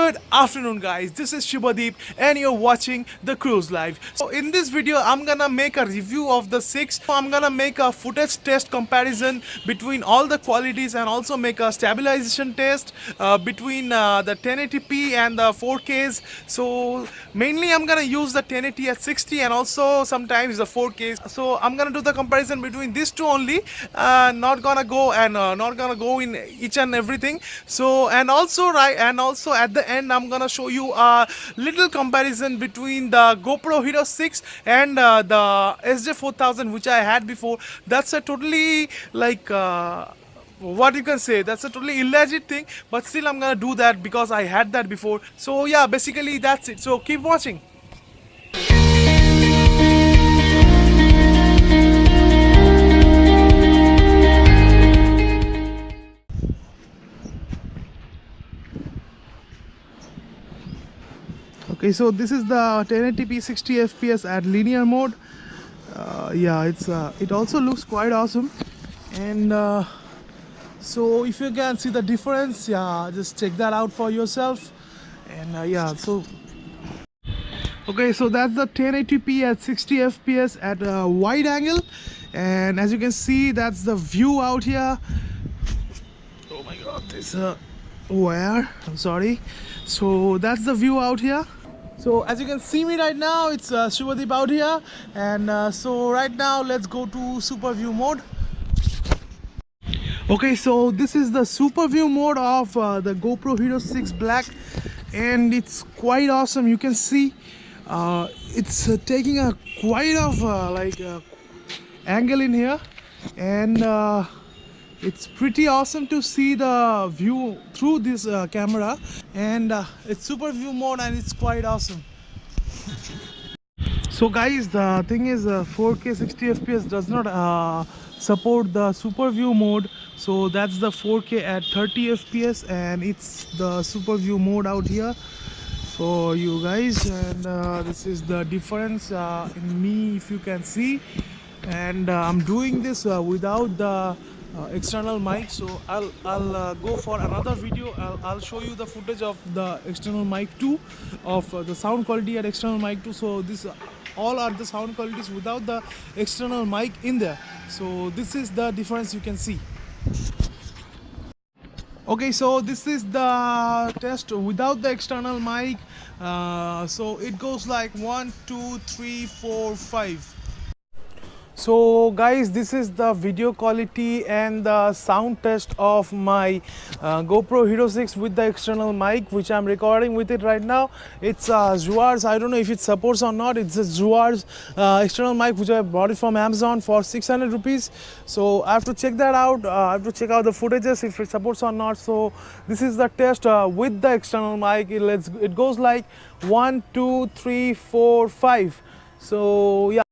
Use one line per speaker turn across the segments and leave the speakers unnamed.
Good afternoon guys, this is Shubhadeep and you're watching the Cruise Live. So in this video I'm gonna make a review of the 6. I'm gonna make a footage test comparison between all the qualities and also make a stabilization test between the 1080p and the 4Ks. So mainly I'm gonna use the 1080 at 60 and also sometimes the 4Ks. So I'm gonna do the comparison between these two only, not gonna go in each and everything. So and also at the end I'm gonna show you a little comparison between the GoPro Hero 6 and the SJ4000 which I had before. That's a totally what you can say, that's a totally illegit thing, but still I'm gonna do that because I had that before. So yeah, basically that's it, so keep watching. Okay, so this is the 1080p 60 fps at linear mode. Yeah, it also looks quite awesome. And so if you can see the difference, yeah, just check that out for yourself. And yeah, so okay, so that's the 1080p at 60 fps at a wide angle, and as you can see, that's the view out here. Oh my god, this where I'm sorry. So that's the view out here. So as you can see me right now, it's Shubhadeep out here, and so right now let's go to super view mode. Okay, so this is the super view mode of the GoPro Hero 6 Black, and it's quite awesome. You can see it's taking a quite of angle in here, and it's pretty awesome to see the view through this camera, and it's super view mode and it's quite awesome. So guys, the thing is 4K 60 fps does not support the super view mode, so that's the 4K at 30 fps, and it's the super view mode out here for you guys. And this is the difference in me, if you can see. And I'm doing this without the external mic, so I'll go for another video. I'll show you the footage of the external mic too, of the sound quality at external mic too. So this all are the sound qualities without the external mic in there. So this is the difference you can see. Okay, so this is the test without the external mic. So it goes like 1 2 3 4 5. So guys, this is the video quality and the sound test of my GoPro Hero 6 with the external mic, which I'm recording with it right now. It's Juar's, I don't know if it supports or not. It's a Juar's external mic which I bought it from Amazon for 600 rupees. So I have to check that out. I have to check out the footages if it supports or not. So this is the test with the external mic. It goes like 1 2 3 4 5. So yeah.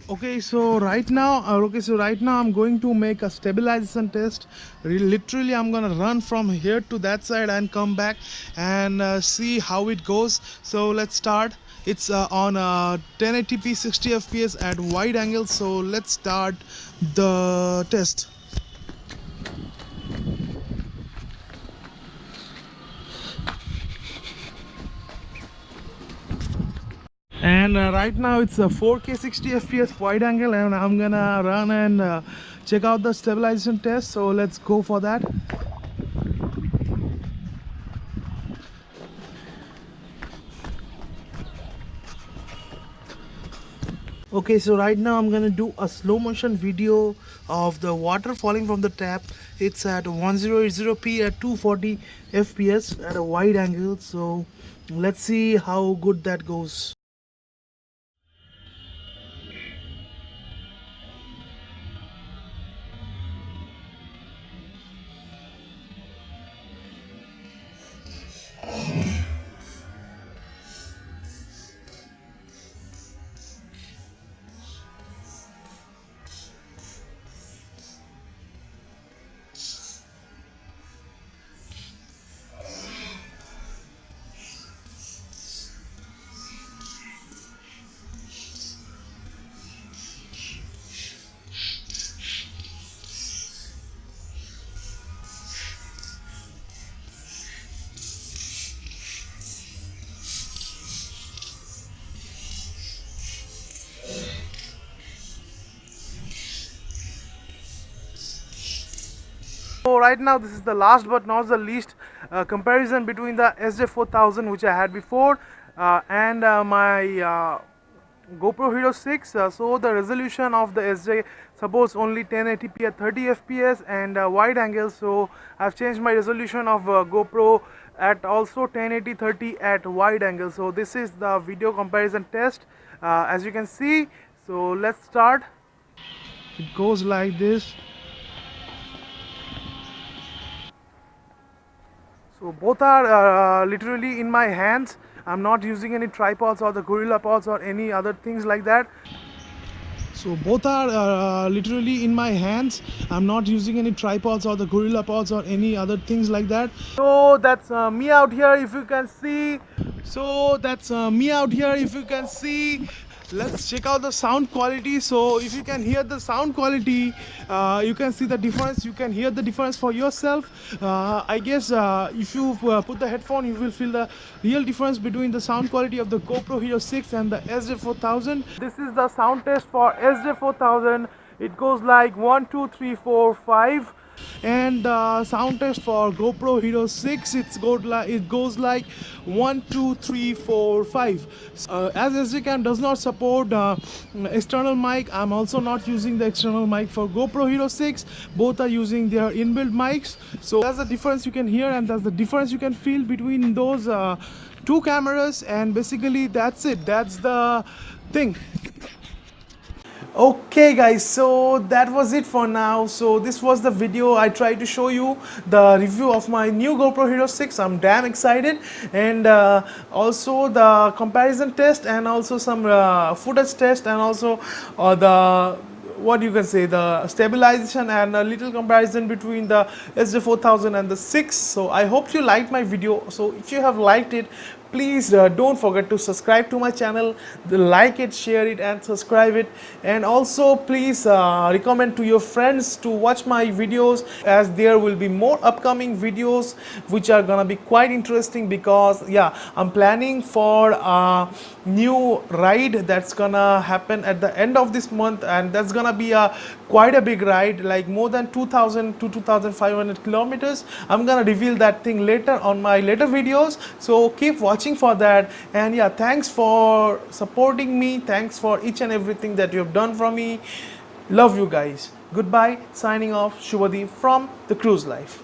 Okay, so right now I'm going to make a stabilization test. Literally I'm gonna run from here to that side and come back and see how it goes. So let's start. It's on 1080p 60 fps at wide angle. So let's start the test. And right now it's a 4K 60 fps wide angle, and I'm gonna run and check out the stabilization test. So let's go for that. Okay, so right now I'm gonna do a slow motion video of the water falling from the tap. It's at 1080p at 240 fps at a wide angle. So let's see how good that goes. So right now this is the last but not the least comparison between the SJ4000 which I had before and my GoPro Hero 6. So the resolution of the SJ supports only 1080p at 30 fps and wide angle, so I've changed my resolution of GoPro at also 1080 30 at wide angle. So this is the video comparison test as you can see. So let's start. It goes like this. So both are literally in my hands. I'm not using any tripods or the gorilla pods or any other things like that. So both are literally in my hands. I'm not using any tripods or the gorilla pods or any other things like that. So that's me out here if you can see. Let's check out the sound quality. So if you can hear the sound quality, you can see the difference, you can hear the difference for yourself. I guess if you put the headphone, you will feel the real difference between the sound quality of the GoPro Hero 6 and the SJ4000. This is the sound test for SJ4000. It goes like 1 2 3 4 5. And the sound test for GoPro Hero 6, it goes like 1 2 3 4 5. As SJCAM does not support external mic, I'm also not using the external mic for GoPro Hero 6. Both are using their inbuilt mics. So that's the difference you can hear and that's the difference you can feel between those two cameras, and basically that's it, that's the thing. Okay guys, so that was it for now. So this was the video. I tried to show you the review of my new GoPro Hero 6. I'm damn excited, and also the comparison test and also some footage test and also the what you can say, the stabilization and a little comparison between the SJ4000 and the 6. So I hope you liked my video. So if you have liked it, please don't forget to subscribe to my channel, like it, share it and subscribe it, and also please recommend to your friends to watch my videos, as there will be more upcoming videos which are gonna be quite interesting, because yeah, I'm planning for a new ride that's gonna happen at the end of this month, and that's gonna be quite a big ride, like more than 2000 to 2500 kilometers. I'm gonna reveal that thing later on my later videos, so keep watching for that. And yeah, thanks for supporting me, thanks for each and everything that you have done for me. Love you guys. Goodbye, signing off, Shubhadeep from the Cruise Life.